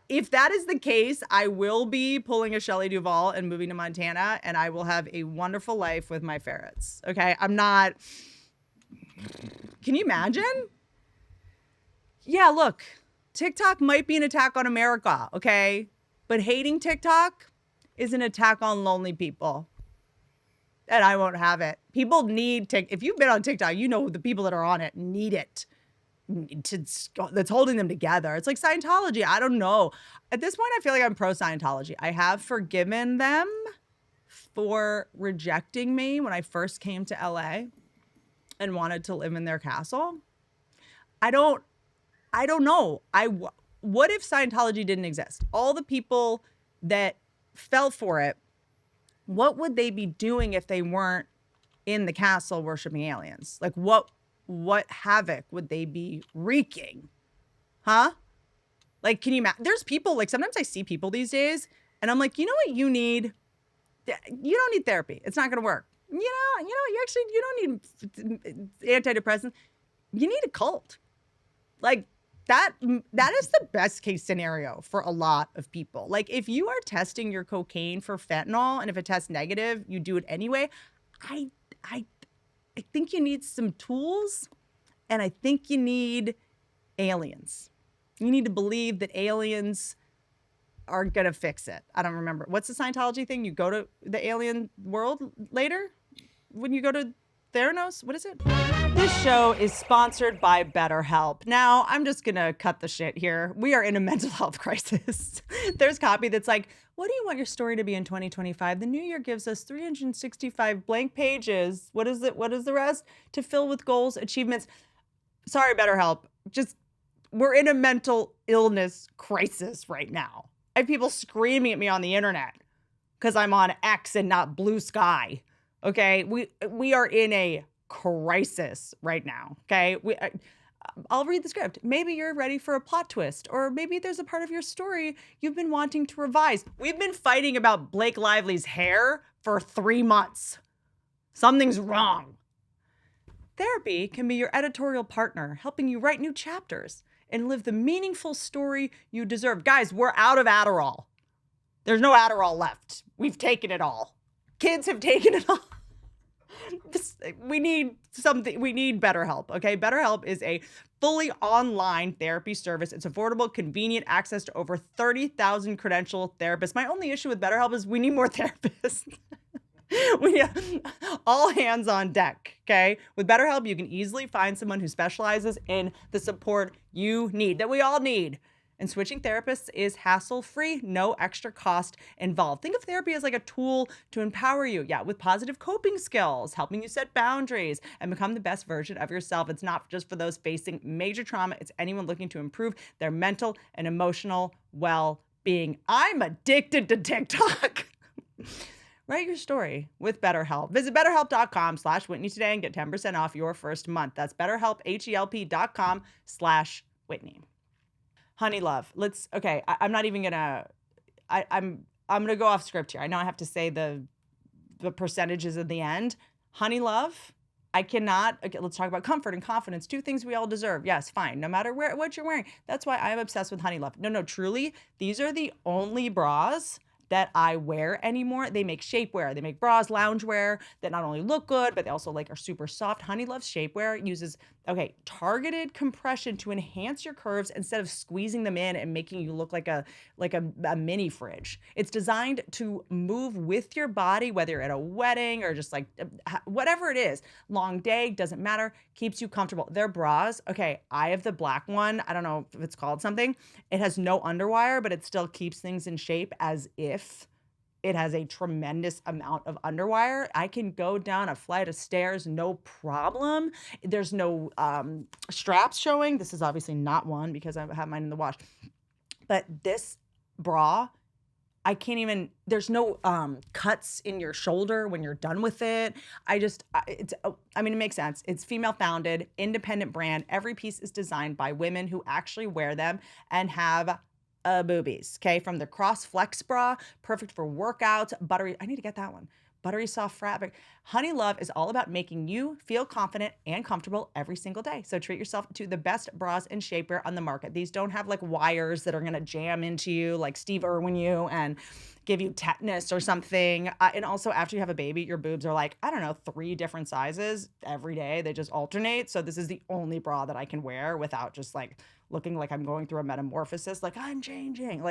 Speaker 1: If that is the case, I will be pulling a Shelley Duvall and moving to Montana, and I will have a wonderful life with my ferrets. Okay? I'm not... Can you imagine? Yeah, look. TikTok might be an attack on America, okay? But hating TikTok is an attack on lonely people. And I won't have it. People need TikTok. If you've been on TikTok, you know the people that are on it need it. That's holding them together. It's like Scientology. I don't know. At this point, I feel like I'm pro Scientology. I have forgiven them for rejecting me when I first came to LA and wanted to live in their castle. I don't know. What if Scientology didn't exist? All the people that fell for it, what would they be doing if they weren't in the castle worshiping aliens? Like, what havoc would they be wreaking? Huh? Like, can you imagine? There's people, like, sometimes I see people these days, and I'm like, you know what you need? You don't need therapy. It's not going to work. You don't need antidepressants. You need a cult. Like, that is the best case scenario for a lot of people. Like, if you are testing your cocaine for fentanyl and if it tests negative, you do it anyway. I think you need some tools, and I think you need aliens. You need to believe that aliens are going to fix it. I don't remember. What's the Scientology thing? You go to the alien world later when you go to Theranos? What is it? This show is sponsored by BetterHelp. Now, I'm just going to cut the shit here. We are in a mental health crisis. There's copy that's like, what do you want your story to be in 2025? The new year gives us 365 blank pages. What is it? What is the rest? To fill with goals, achievements. Sorry, BetterHelp. We're in a mental illness crisis right now. I have people screaming at me on the internet because I'm on X and not Blue Sky. Okay, we are in a crisis right now. Okay, I'll read the script. Maybe you're ready for a plot twist, or maybe there's a part of your story you've been wanting to revise. We've been fighting about Blake Lively's hair for 3 months. Something's wrong. Therapy can be your editorial partner, helping you write new chapters and live the meaningful story you deserve. Guys, we're out of Adderall. There's no Adderall left. We've taken it all. Kids have taken it all. We need something. We need BetterHelp. Okay. BetterHelp is a fully online therapy service. It's affordable, convenient, access to over 30,000 credentialed therapists. My only issue with BetterHelp is we need more therapists. We all hands on deck. Okay. With BetterHelp, you can easily find someone who specializes in the support you need, that we all need. And switching therapists is hassle-free, no extra cost involved. Think of therapy as like a tool to empower you, with positive coping skills, helping you set boundaries and become the best version of yourself. It's not just for those facing major trauma. It's anyone looking to improve their mental and emotional well-being. I'm addicted to TikTok. Write your story with BetterHelp. Visit BetterHelp.com/Whitney today and get 10% off your first month. That's BetterHelp, HELP.com/Whitney. Honeylove. I'm not even gonna, I'm gonna go off script here. I know I have to say the percentages at the end. Honeylove, I cannot, okay, let's talk about comfort and confidence. Two things we all deserve. Yes, fine. No matter what you're wearing. That's why I'm obsessed with Honeylove. No, truly, these are the only bras that I wear anymore. They make shapewear. They make bras, loungewear that not only look good, but they also are super soft. Honeylove's shapewear uses, targeted compression to enhance your curves instead of squeezing them in and making you look like a mini fridge. It's designed to move with your body, whether you're at a wedding or just whatever it is. Long day, doesn't matter, keeps you comfortable. Their bras, I have the black one. I don't know if it's called something. It has no underwire, but it still keeps things in shape as if it has a tremendous amount of underwire. I can go down a flight of stairs, no problem. There's no straps showing. This is obviously not one because I have mine in the wash. But this bra, I can't even, there's no cuts in your shoulder when you're done with it. It makes sense. It's female founded, independent brand. Every piece is designed by women who actually wear them and have boobies. From the cross flex bra, perfect for workouts, buttery. I need to get that one. Buttery soft fabric. Honeylove is all about making you feel confident and comfortable every single day. So treat yourself to the best bras and shapewear on the market. These don't have wires that are going to jam into you like Steve Irwin you and give you tetanus or something. And also after you have a baby, your boobs are 3 different sizes every day. They just alternate. So this is the only bra that I can wear without just looking like I'm going through a metamorphosis. I'm changing.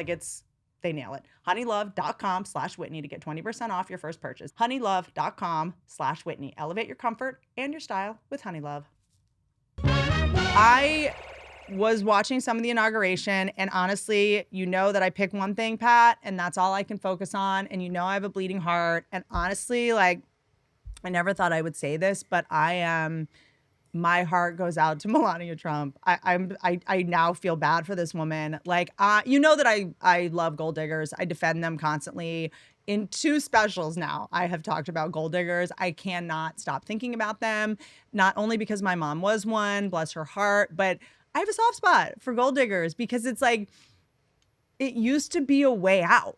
Speaker 1: They nail it. Honeylove.com/Whitney to get 20% off your first purchase. Honeylove.com/Whitney. Elevate your comfort and your style with Honeylove. I was watching some of the inauguration, and honestly, you know that I pick one thing, Pat, and that's all I can focus on. And you know I have a bleeding heart. And honestly, I never thought I would say this, but my heart goes out to Melania Trump. I now feel bad for this woman. You know that I love GoldDiggers. I defend them constantly. In 2 specials now, I have talked about GoldDiggers. I cannot stop thinking about them, not only because my mom was one, bless her heart, but I have a soft spot for GoldDiggers because it's it used to be a way out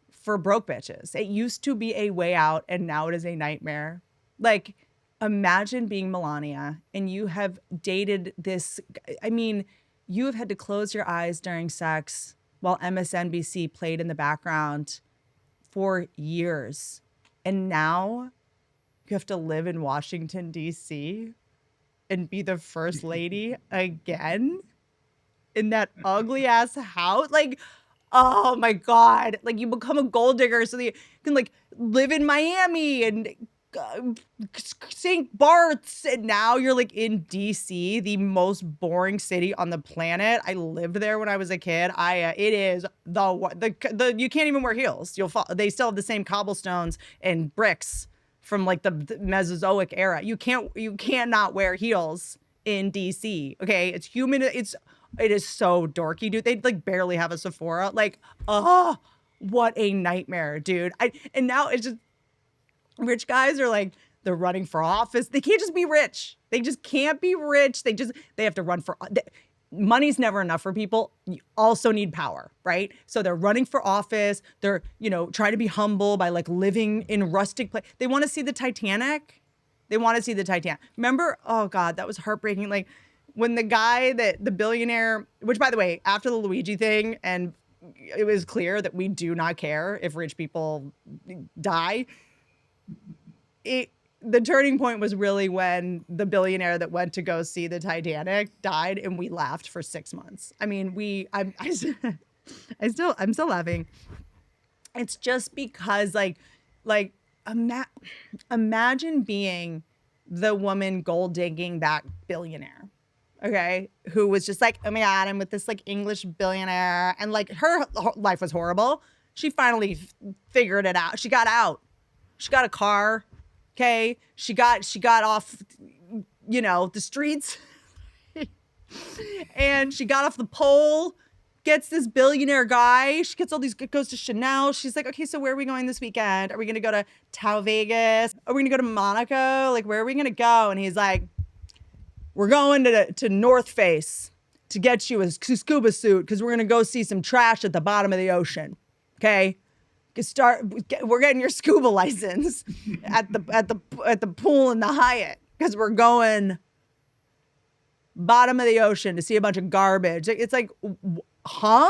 Speaker 1: for broke bitches. It used to be a way out, and now it is a nightmare. Imagine being Melania and you have dated this. You have had to close your eyes during sex while MSNBC played in the background for years. And now you have to live in Washington, D.C. and be the first lady again in that ugly ass house. Oh my God. You become a gold digger so that you can live in Miami and St. Bart's, and now you're in DC, the most boring city on the planet. I lived there when I was a kid. It is the you can't even wear heels. You'll fall. They still have the same cobblestones and bricks from the Mesozoic era. You cannot wear heels in DC. Okay, it's human. It is so dorky, dude. They barely have a Sephora. What a nightmare, dude. And now it's just. Rich guys are they're running for office. They can't just be rich. They just can't be rich. They have to run for money's never enough for people. You also need power, right? So they're running for office. They're, trying to be humble by living in rustic place. They want to see the Titanic. Remember? Oh God, that was heartbreaking. When the guy the billionaire, which by the way, after the Luigi thing, and it was clear that we do not care if rich people die. the turning point was really when the billionaire that went to go see the Titanic died, and we laughed for 6 months. I mean, I'm still laughing. It's just because imagine being the woman gold digging that billionaire, okay, who was just like, oh my God, I'm with this like English billionaire, and like her life was horrible. She finally figured it out. She got out. She got a car. Okay. She got off, the streets and she got off the pole, gets this billionaire guy. She gets all these, goes to Chanel. She's like, okay, so where are we going this weekend? Are we going to go to Tao Vegas? Are we going to go to Monaco? Like, where are we going to go? And he's like, we're going to North Face to get you a scuba suit because we're going to go see some trash at the bottom of the ocean. Okay. We're getting your scuba license at the pool in the Hyatt because we're going bottom of the ocean to see a bunch of garbage. It's like, huh?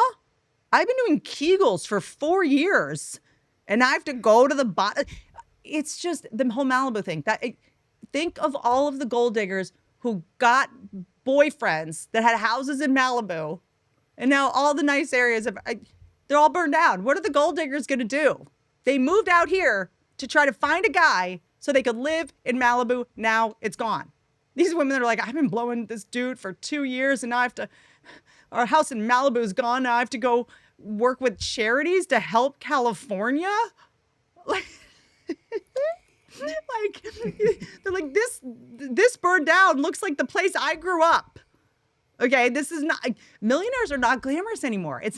Speaker 1: I've been doing Kegels for 4 years and I have to go to the bottom. It's just the whole Malibu thing. Think of all of the gold diggers who got boyfriends that had houses in Malibu, and now all the nice areas they're all burned down. What are the gold diggers going to do? They moved out here to try to find a guy so they could live in Malibu. Now it's gone. These women are like, I've been blowing this dude for 2 years and now our house in Malibu is gone. Now I have to go work with charities to help California. Like, they're like, this burned down looks like the place I grew up. Okay, this is not, millionaires are not glamorous anymore. It's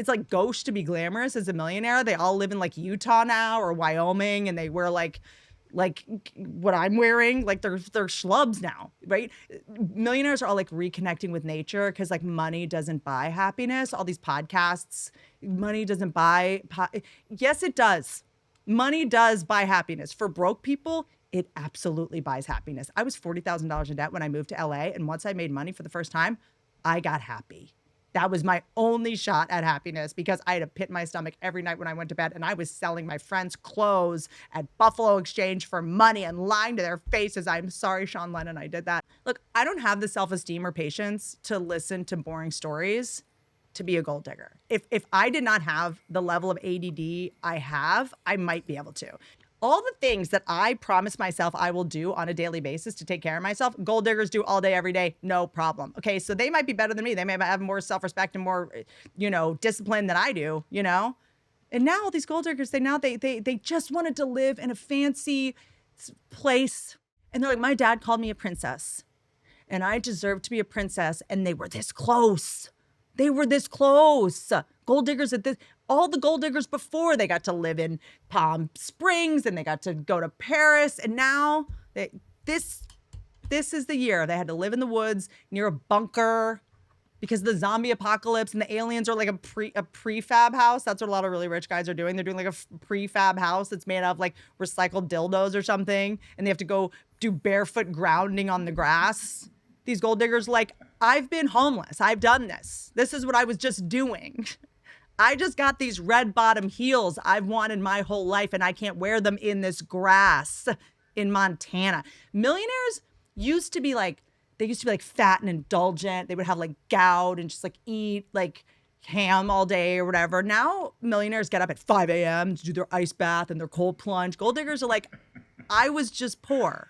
Speaker 1: like gauche to be glamorous as a millionaire. They all live in like Utah now or Wyoming, and they wear like what I'm wearing. Like they're schlubs now, right? Millionaires are all like reconnecting with nature because like money doesn't buy happiness. All these podcasts, money doesn't buy. Yes, it does. Money does buy happiness. For broke people, it absolutely buys happiness. I was $40,000 in debt when I moved to LA. And once I made money for the first time, I got happy. That was my only shot at happiness because I had a pit in my stomach every night when I went to bed. And I was selling my friends' clothes at Buffalo Exchange for money and lying to their faces. I'm sorry, Sean Lennon, I did that. Look, I don't have the self-esteem or patience to listen to boring stories to be a gold digger. If I did not have the level of ADD I have, I might be able to. All the things that I promise myself I will do on a daily basis to take care of myself, gold diggers do all day, every day, no problem. Okay, so they might be better than me. They may have more self-respect and more, discipline than I do, And now all these gold diggers, they just wanted to live in a fancy place. And they're like, my dad called me a princess and I deserve to be a princess. And they were this close. They were this close. Gold diggers all the gold diggers before, they got to live in Palm Springs and they got to go to Paris. And now this is the year they had to live in the woods near a bunker because of the zombie apocalypse, and the aliens are like a prefab house. That's what a lot of really rich guys are doing. They're doing like a prefab house that's made out of like recycled dildos or something. And they have to go do barefoot grounding on the grass. These gold diggers like, I've been homeless. I've done this. This is what I was just doing. I just got these red bottom heels I've wanted my whole life, and I can't wear them in this grass in Montana. Millionaires used to be like fat and indulgent. They would have like gout and just like eat like ham all day or whatever. Now millionaires get up at 5 a.m. to do their ice bath and their cold plunge. Gold diggers are like, I was just poor.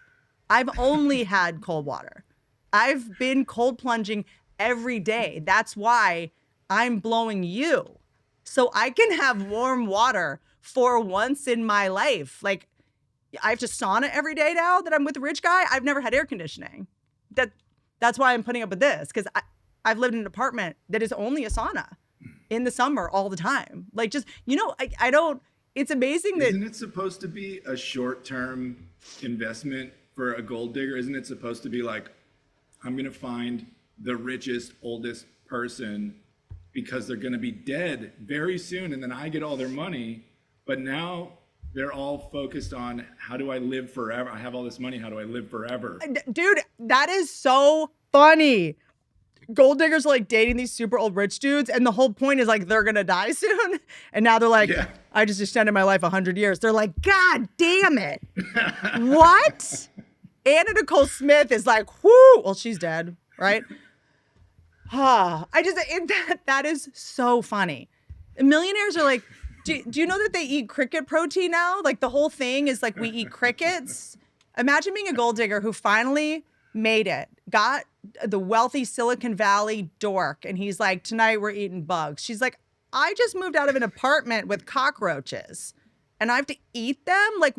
Speaker 1: I've only had cold water. I've been cold plunging every day. That's why I'm blowing you. So I can have warm water for once in my life. Like, I have to sauna every day now that I'm with a rich guy. I've never had air conditioning. That's why I'm putting up with this, because I've lived in an apartment that is only a sauna in the summer all the time. Like, just, I don't, it's amazing that.
Speaker 2: Isn't it supposed to be a short-term investment for a gold digger? Isn't it supposed to be like, I'm going to find the richest, oldest person because they're going to be dead very soon, and then I get all their money. But now they're all focused on, how do I live forever? I have all this money. How do I live forever?
Speaker 1: Dude, that is so funny. Gold diggers are like dating these super old rich dudes, and the whole point is like they're going to die soon. And now they're like, I just extended my life 100 years. They're like, God damn it. What? Anna Nicole Smith is like, whoo. Well, she's dead, right? That is so funny. Millionaires are like, do you know that they eat cricket protein now? Like the whole thing is like we eat crickets. Imagine being a gold digger who finally made it, got the wealthy Silicon Valley dork, and he's like, tonight we're eating bugs. She's like, I just moved out of an apartment with cockroaches and I have to eat them? Like,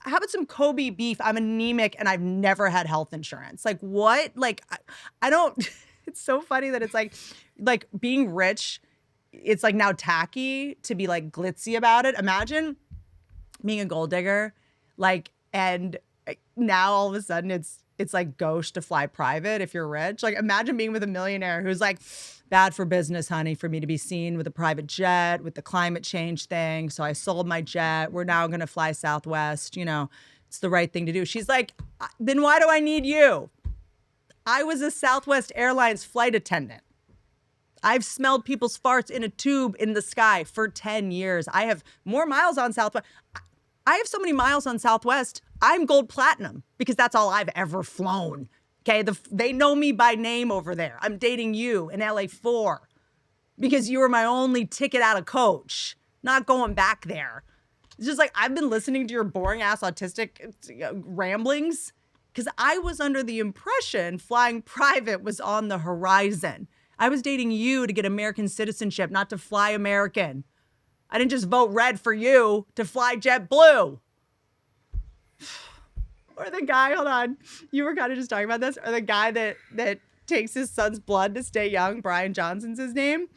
Speaker 1: how about some Kobe beef? I'm anemic and I've never had health insurance. Like what? Like, I don't, it's so funny that it's like being rich, it's like now tacky to be like glitzy about it. Imagine being a gold digger, like, and now all of a sudden it's like gauche to fly private if you're rich. Like imagine being with a millionaire who's like, bad for business, honey, for me to be seen with a private jet, with the climate change thing. So I sold my jet. We're now going to fly Southwest. You know, it's the right thing to do. She's like, then why do I need you? I was a Southwest Airlines flight attendant. I've smelled people's farts in a tube in the sky for 10 years. I have more miles on Southwest. I have so many miles on Southwest. I'm gold platinum because that's all I've ever flown. Okay, they know me by name over there. I'm dating you in LA4 because you were my only ticket out of coach. Not going back there. It's just like I've been listening to your boring ass autistic ramblings because I was under the impression flying private was on the horizon. I was dating you to get American citizenship, not to fly American. I didn't just vote red for you to fly JetBlue. Or the guy, hold on, you were kind of just talking about this, or the guy that takes his son's blood to stay young, Brian Johnson's his name.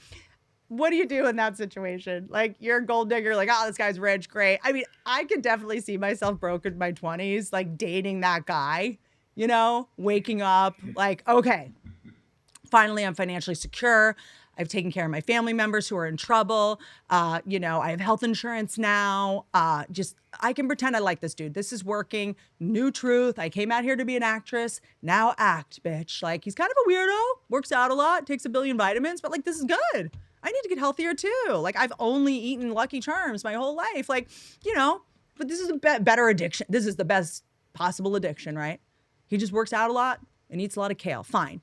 Speaker 1: What do you do in that situation? Like, you're a gold digger, like, oh, this guy's rich, great. I mean, I could definitely see myself broke in my 20s, like dating that guy, you know, waking up, like, okay, finally I'm financially secure. I've taken care of my family members who are in trouble. You know, I have health insurance now. I can pretend I like this dude. This is working. New truth. I came out here to be an actress. Now act, bitch. Like, he's kind of a weirdo. Works out a lot. Takes a billion vitamins. But, like, this is good. I need to get healthier, too. Like, I've only eaten Lucky Charms my whole life. Like, you know, but this is a better addiction. This is the best possible addiction, right? He just works out a lot and eats a lot of kale. Fine.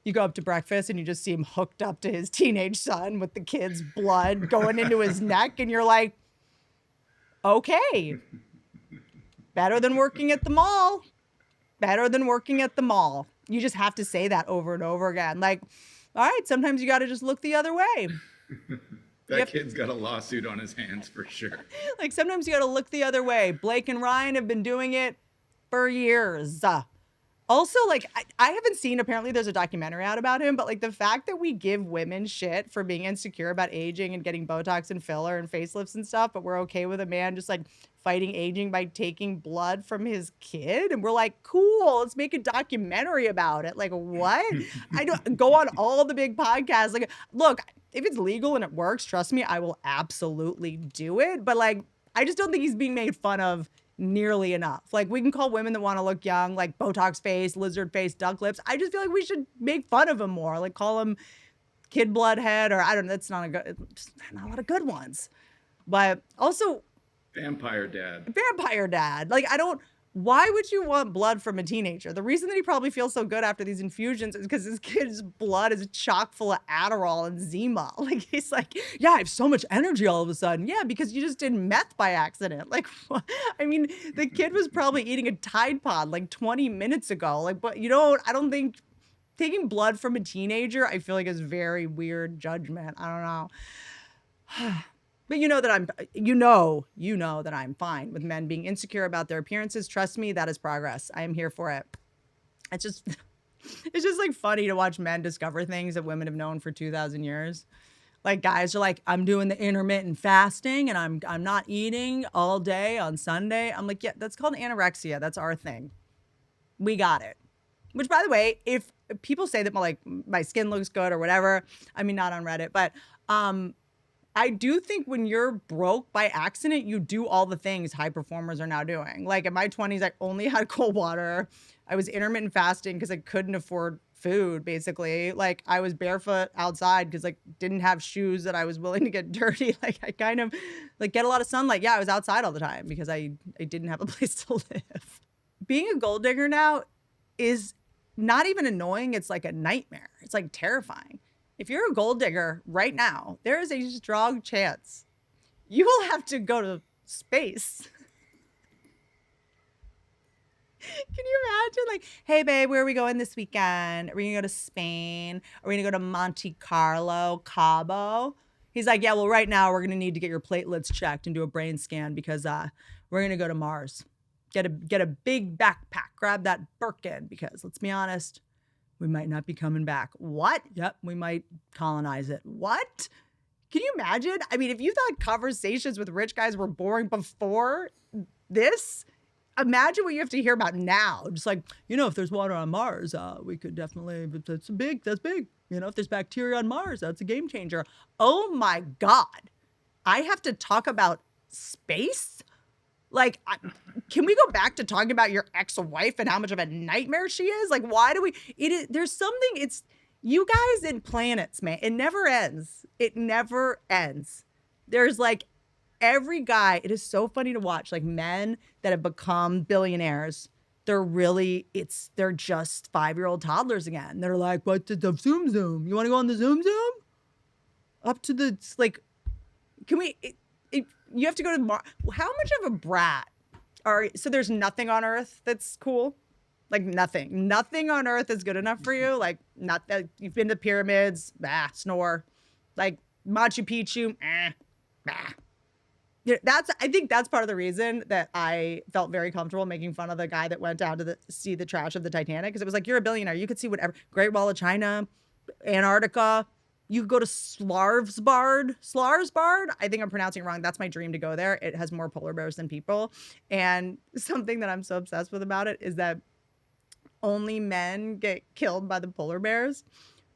Speaker 1: You go up to breakfast and you just see him hooked up to his teenage son with the kid's blood going into his neck. And you're like, okay, better than working at the mall. Better than working at the mall. You just have to say that over and over again. Like, all right, sometimes you got to just look the other way.
Speaker 2: That kid's got a lawsuit on his hands for sure.
Speaker 1: Like sometimes you got to look the other way. Blake and Ryan have been doing it for years. Also, like, I haven't seen, apparently there's a documentary out about him, but like the fact that we give women shit for being insecure about aging and getting Botox and filler and facelifts and stuff, but we're okay with a man just like fighting aging by taking blood from his kid. And we're like, cool, let's make a documentary about it. Like, what? I don't go on all the big podcasts. Like, look, if it's legal and it works, trust me, I will absolutely do it. But like, I just don't think he's being made fun of nearly enough. Like, we can call women that want to look young, like Botox face, lizard face, duck lips. I just feel like we should make fun of him more. Like, call him kid blood head, or I don't know. That's not not a lot of good ones. But also
Speaker 2: vampire dad.
Speaker 1: Like, why would you want blood from a teenager? The reason that he probably feels so good after these infusions is because his kid's blood is chock full of Adderall and Zima. Like, he's like, yeah, I have so much energy all of a sudden. Yeah, because you just did meth by accident. Like, I mean, the kid was probably eating a Tide Pod like 20 minutes ago. Like, but I don't think taking blood from a teenager, I feel like is very weird judgment. I don't know. But you know that I'm fine with men being insecure about their appearances. Trust me, that is progress. I am here for it. It's just like funny to watch men discover things that women have known for 2,000 years. Like, guys are like, I'm doing the intermittent fasting and I'm not eating all day on Sunday. I'm like, yeah, that's called anorexia. That's our thing. We got it. Which, by the way, if people say that my skin looks good or whatever, I mean, not on Reddit, but I do think when you're broke by accident, you do all the things high performers are now doing. Like, in my 20s, I only had cold water. I was intermittent fasting because I couldn't afford food, basically. Like, I was barefoot outside because, like, didn't have shoes that I was willing to get dirty. Like, I kind of, like, get a lot of sunlight. Yeah, I was outside all the time because I didn't have a place to live. Being a gold digger now is not even annoying. It's like a nightmare. It's like terrifying. If you're a gold digger right now, there is a strong chance you will have to go to space. Can you imagine? Like, hey, babe, where are we going this weekend? Are we gonna go to Spain? Are we gonna go to Monte Carlo, Cabo? He's like, yeah, well, right now we're gonna need to get your platelets checked and do a brain scan because we're gonna go to Mars. Get a big backpack, grab that Birkin because let's be honest, we might not be coming back. What? Yep, we might colonize it. What? Can you imagine? I mean, if you thought conversations with rich guys were boring before this, imagine what you have to hear about now. Just like, if there's water on Mars, we could definitely, that's big. If there's bacteria on Mars, that's a game changer. Oh my God. I have to talk about space? Like, can we go back to talking about your ex-wife and how much of a nightmare she is? Like, why do there's something, it's, you guys in planets, man. It never ends. It never ends. There's like, every guy, it is so funny to watch, like men that have become billionaires. They're just 5-year-old toddlers again. They're like, what's the Zoom? You want to go on the Zoom? Up to the, like, can we, you have to go to Mars. How much of a brat so there's nothing on Earth that's cool? Like nothing on Earth is good enough for you. Like not that you've been to pyramids, snore. Like Machu Picchu, I think that's part of the reason that I felt very comfortable making fun of the guy that went down to see the trash of the Titanic. Because it was like, you're a billionaire. You could see whatever. Great Wall of China, Antarctica. You could go to Slarsbard. I think I'm pronouncing it wrong. That's my dream to go there. It has more polar bears than people. And something that I'm so obsessed with about it is that only men get killed by the polar bears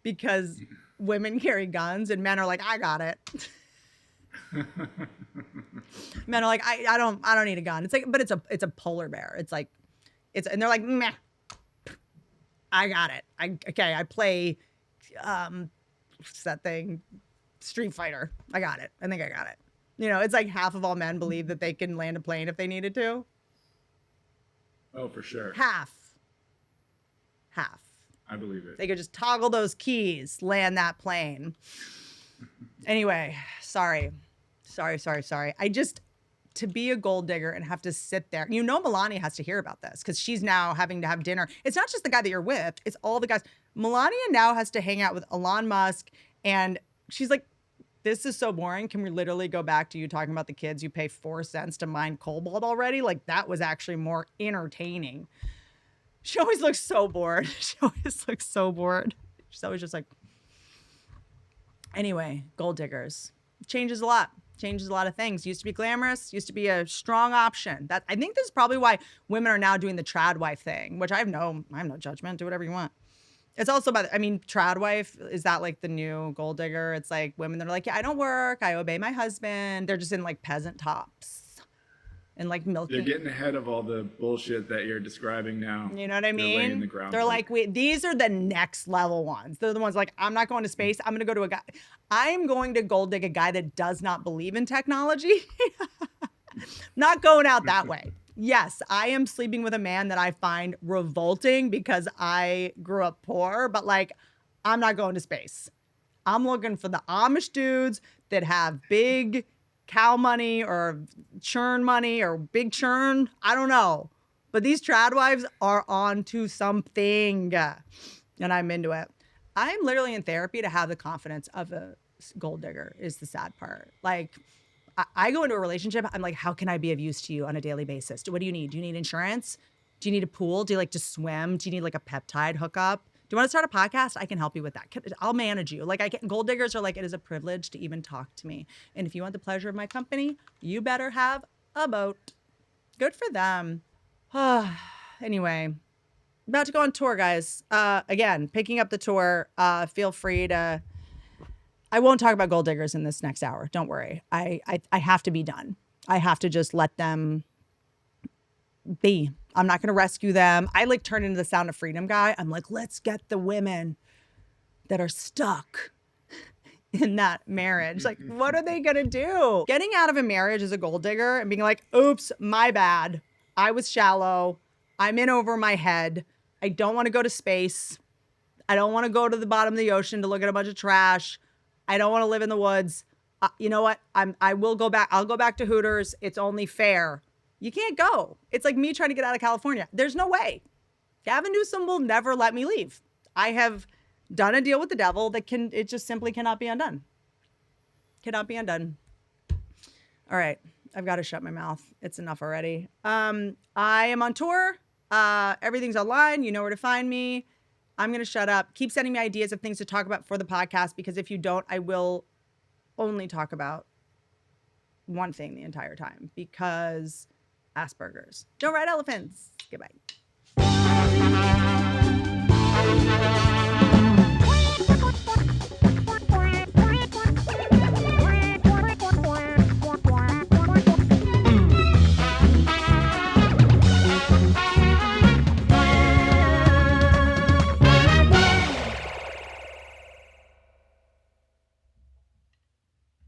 Speaker 1: because women carry guns and men are like, I got it. Men are like, I don't need a gun. It's like, but it's a polar bear. It's like, and they're like, meh, I got it. I play, what's that thing? Street Fighter. I got it. I think I got it. It's like half of all men believe that they can land a plane if they needed to.
Speaker 2: Oh, for sure.
Speaker 1: Half.
Speaker 2: I believe it.
Speaker 1: They could just toggle those keys, land that plane. Anyway, sorry. To be a gold digger and have to sit there. Melania has to hear about this because she's now having to have dinner. It's not just the guy that you're with. It's all the guys. Melania now has to hang out with Elon Musk. And she's like, this is so boring. Can we literally go back to you talking about the kids you pay 4 cents to mine cobalt already? Like, that was actually more entertaining. She always looks so bored. She's always just like, anyway, gold diggers. Changes a lot of things. Used to be glamorous, used to be a strong option. That I think this is probably why women are now doing the Tradwife thing, which I have no judgment. Do whatever you want. It's also Tradwife, is that like the new gold digger? It's like women that are like, yeah, I don't work, I obey my husband. They're just in like peasant tops and like milking.
Speaker 2: They're getting ahead of all the bullshit that you're describing now.
Speaker 1: You know what I mean?
Speaker 2: They're laying the groundwork.
Speaker 1: They're like, these are the next level ones. They're the ones like, I'm not going to space. I'm going to go to a guy. I'm going to gold dig a guy that does not believe in technology. Not going out that way. Yes, I am sleeping with a man that I find revolting because I grew up poor, but like, I'm not going to space. I'm looking for the Amish dudes that have big cow money or churn money or big churn. I don't know. But these Tradwives are on to something. And I'm into it. I'm literally in therapy to have the confidence of a gold digger is the sad part. Like, I go into a relationship, I'm like, how can I be of use to you on a daily basis? What do you need? Do you need insurance? Do you need a pool? Do you like to swim? Do you need like a peptide hookup? Do you want to start a podcast? I can help you with that. I'll manage you. Like, gold diggers are like, it is a privilege to even talk to me. And if you want the pleasure of my company, you better have a boat. Good for them. Anyway, about to go on tour, guys. Again, picking up the tour. Feel free to. I won't talk about gold diggers in this next hour. Don't worry. I have to be done. I have to just let them be. I'm not going to rescue them. I like turn into the Sound of Freedom guy. I'm like, let's get the women that are stuck in that marriage. Like, what are they going to do? Getting out of a marriage as a gold digger and being like, oops, my bad. I was shallow. I'm in over my head. I don't want to go to space. I don't want to go to the bottom of the ocean to look at a bunch of trash. I don't want to live in the woods. You know what? I will go back. I'll go back to Hooters. It's only fair. You can't go. It's like me trying to get out of California. There's no way. Gavin Newsom will never let me leave. I have done a deal with the devil that it just simply cannot be undone. Cannot be undone. All right. I've got to shut my mouth. It's enough already. I am on tour. Everything's online. You know where to find me. I'm going to shut up. Keep sending me ideas of things to talk about for the podcast, because if you don't, I will only talk about one thing the entire time, because Asperger's. Don't ride elephants. Goodbye.